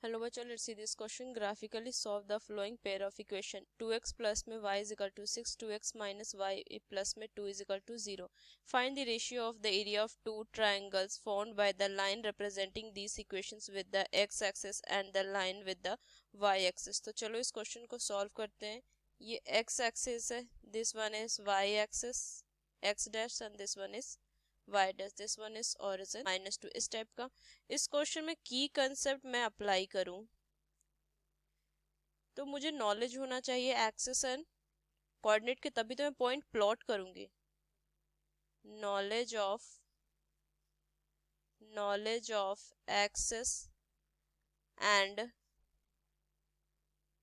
Hello bachcho, let's see this question. Graphically solve the following pair of equation. 2x plus में y is equal to 6, 2x minus y plus में 2 is equal to 0. Find the ratio of the area of two triangles formed by the line representing these equations with the x-axis and the line with the y-axis. तो चलो इस question को solve करते हैं. ये x-axis है, this one is y-axis, x dash, and this one is y dash. This one is origin -2. इस type का इस क्वेश्चन में की कंसेप्ट मैं अप्लाई करूं तो मुझे नॉलेज होना चाहिए एक्सिस एंड कोऑर्डिनेट के, तभी तो मैं पॉइंट प्लॉट करूंगी. Knowledge of axis and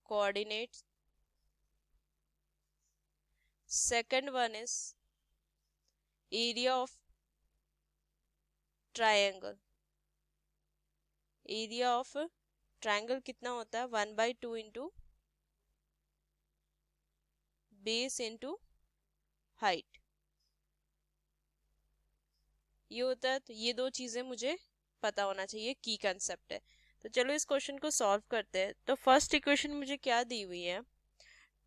coordinates. Second one is area of triangle. Area of triangle कितना होता है? 1/2 इंटू बेस इंटू हाइट. ये होता है. तो ये दो चीजें मुझे पता होना चाहिए, की कंसेप्ट है. तो चलो इस क्वेश्चन को सॉल्व करते हैं. तो फर्स्ट इक्वेशन मुझे क्या दी हुई है?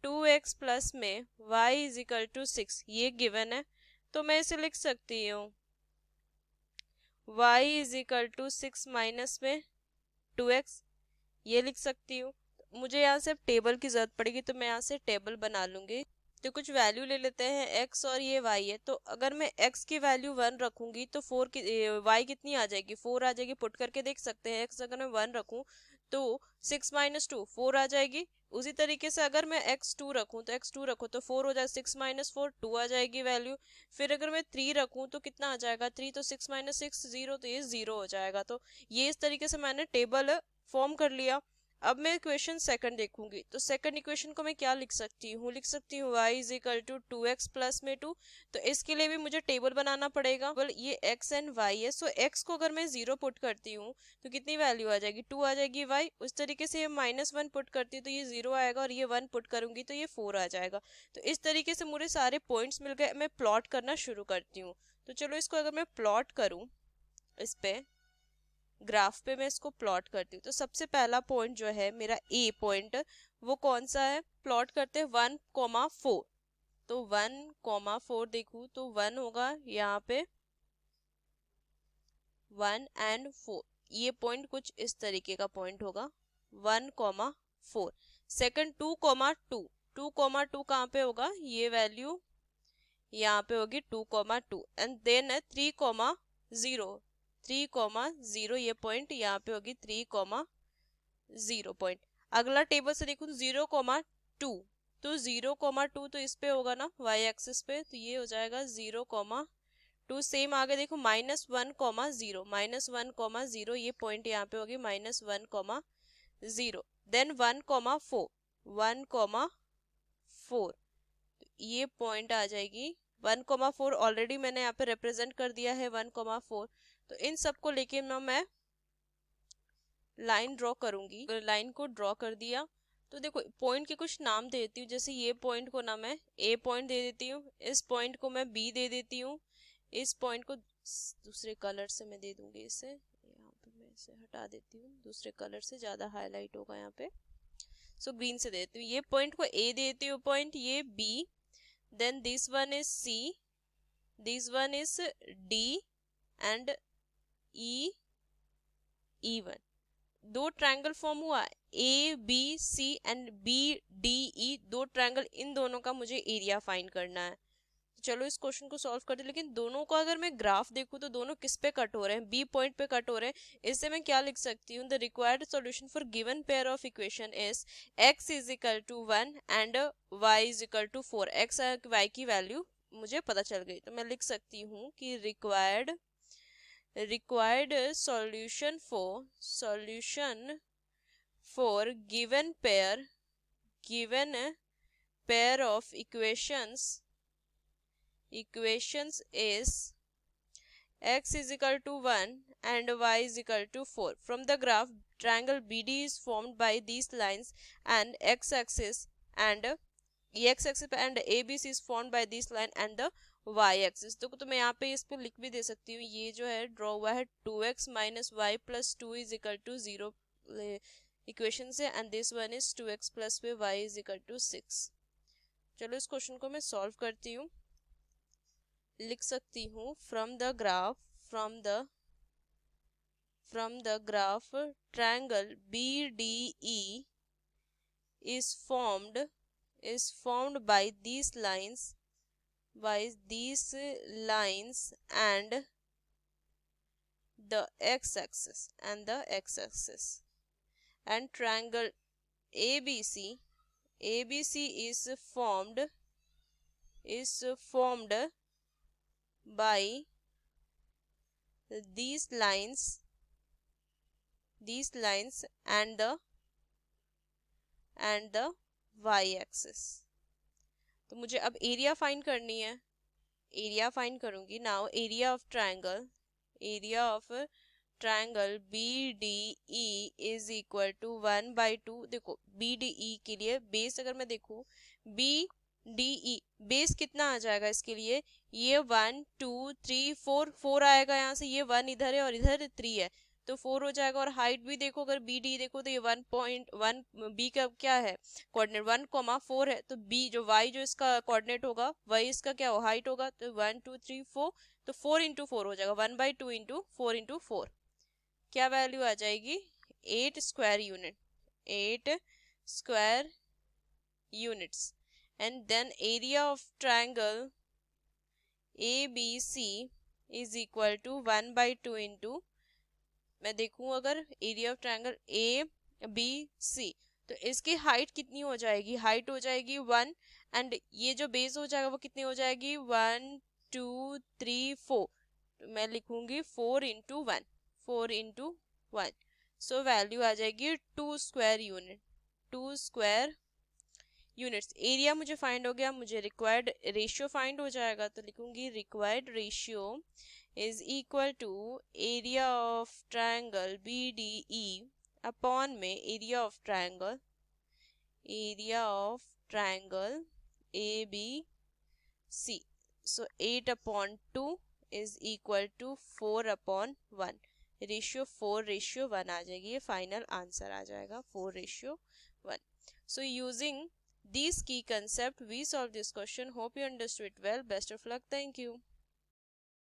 2x प्लस में y इज इक्वल टू 6, ये गिवन है. तो मैं इसे लिख सकती हूँ y is equal to 6 minus में 2x, ये लिख सकती हूँ. मुझे यहाँ से टेबल की जरूरत पड़ेगी तो मैं यहाँ से टेबल बना लूंगी. तो कुछ वैल्यू ले लेते हैं x और ये y है. तो अगर मैं x की वैल्यू 1 रखूंगी तो y कितनी आ जाएगी? 4 आ जाएगी. पुट करके देख सकते हैं. x अगर मैं 1 रखूं तो 6 माइनस 2 4 आ जाएगी. उसी तरीके से अगर मैं x 2 रखूं तो x 2 रखूं तो 4 हो जाए. 6 माइनस 4 2 आ जाएगी वैल्यू. फिर अगर मैं 3 रखूं तो कितना आ जाएगा? 3. तो 6 माइनस 6 0, तो ये 0 हो जाएगा. तो ये इस तरीके से मैंने टेबल फॉर्म कर लिया. अब मैं इक्वेशन सेकंड देखूंगी. तो सेकंड इक्वेशन को मैं क्या लिख सकती हूँ? y is equal to 2x plus में 2. तो इसके लिए भी मुझे टेबल बनाना पड़ेगा. ये x एंड y है. सो x को अगर मैं 0 पुट करती हूँ तो कितनी वैल्यू आ जाएगी? 2 आ जाएगी. y उस तरीके से -1 पुट करती हूँ तो ये 0 आएगा, और ये 1 पुट करूंगी तो ये 4 आ जाएगा. तो इस तरीके से मुझे सारे पॉइंट्स मिल गए. मैं प्लॉट करना शुरू करती हूँ. तो चलो इसको अगर मैं प्लॉट करूँ, इस पे ग्राफ पे मैं इसको प्लॉट करती हूँ. तो सबसे पहला पॉइंट जो है मेरा ए पॉइंट, वो कौन सा है? प्लॉट करते हैं 1,4. तो 1,4 देखूँ तो 1 होगा यहाँ पे, 1 एंड 4. ये पॉइंट कुछ इस तरीके का पॉइंट होगा, 1,4. सेकंड 2,2. 2,2 कहाँ पे होगा? ये वैल्यू यहाँ पे होगी 2,2. And then 3,0. 3,0 ये पॉइंट यहाँ पे होगी 3,0 पॉइंट. अगला टेबल से देखूँ 0,2. तो 0,2 तो इस पे होगा ना, y एक्सिस पे. तो ये हो जाएगा 0,2. सेम आगे देखो -1,0. -1,0 ये पॉइंट यहाँ पे होगी -1,0. देन 1,4. 1,4 ये पॉइंट आ जाएगी 1,4. ऑलरेडी मैंने यहाँ पे रिप्रेजेंट कर दिया है 1,4. तो इन सबको लेके ना मैं लाइन ड्रॉ करूंगी. लाइन को ड्रॉ कर दिया तो देखो पॉइंट के कुछ नाम दे देती हूँ. जैसे ये पॉइंट को ना मैं ए पॉइंट दे देती हूँ, इस पॉइंट को मैं बी दे देती हूँ, इस पॉइंट को दूसरे कलर से मैं दे दूंगी. इसे यहाँ पे मैं इसे हटा देती हूँ, दूसरे कलर से ज्यादा हाईलाइट होगा यहाँ पे. सो ग्रीन से दे देती हूँ. ये पॉइंट को ए देती हूँ, पॉइंट ये B. Then this one is C, this one is D and E1. दो ट्रायंगल फॉर्म हुआ, A B C and B D E. दो ट्रायंगल, इन दोनों का मुझे एरिया फाइंड करना है. चलो इस क्वेश्चन को सॉल्व करते. लेकिन दोनों का अगर मैं ग्राफ देखूं तो दोनों किस पे कट हो रहे हैं? बी पॉइंट पे कट हो रहे हैं. इससे मैं क्या लिख सकती हूँ? The required solution for given pair of equation is x is equal to 1 and y is equal to 4. x y की वैल्यू मुझे पता चल गई. तो मैं लिख सकती हूँ कि required solution for given pair of equations is x is equal to 1 and y is equal to 4. From the graph, triangle BD is formed by these lines and x-axis and ABC is formed by this line and the y axis. तो मैं यहाँ पे इस पर लिख भी दे सकती हूँ. ये जो है ड्रॉ हुआ है 2x minus Y plus 2 is equal to 0 equation से, and this one is 2x plus में y इज इक्वल टू 6। चलो इस क्वेश्चन को मैं सॉल्व करती हूँ। लिख सकती हूँ from the graph triangle BDE is formed by these lines and the x-axis and triangle ABC is formed by these lines and the y-axis। तो मुझे अब एरिया फाइंड करनी है। एरिया फाइंड करूंगी। Now area of triangle BDE is equal to 1/2। देखो BDE के लिए base अगर मैं देखूं, BDE बेस कितना आ जाएगा इसके लिए, ये 1 2 3 4 आएगा यहाँ से, ये 1 इधर है और इधर 3 है तो 4 हो जाएगा। और हाइट भी देखो, अगर BD देखो तो ये 1.1 B का क्या है कोऑर्डिनेट 1,4 है, तो B जो Y जो इसका कोऑर्डिनेट होगा वही इसका क्या हो हाइट होगा, तो 1 2 3 4 तो 4 इंटू 4 हो जाएगा, 1/2 इंटू 4 इंटू 4 क्या वैल्यू आ जाएगी, 8 square units. And then area of triangle ABC is equal to 1/2 into, मैं देखूं अगर एरिया ऑफ ट्रायंगल ABC तो इसकी हाइट कितनी हो जाएगी, हाइट हो जाएगी 1 एंड ये जो बेस हो जाएगा वो कितनी हो जाएगी 1 2 3 4, तो मैं लिखूंगी 4 इंटू 1 सो वैल्यू आ जाएगी 2 स्क्वायर यूनिट्स। एरिया मुझे फाइंड हो गया, मुझे रिक्वायर्ड रेशियो फाइंड हो जाएगा, तो लिखूंगी required ratio is equal to area of triangle BDE upon में area of triangle ABC। so 8/2 is equal to 4/1, ratio 4:1 आ जाएगी, ये फाइनल आंसर आ जाएगा 4:1। so using these key concept we solve this question, hope you understood well, best of luck, thank you।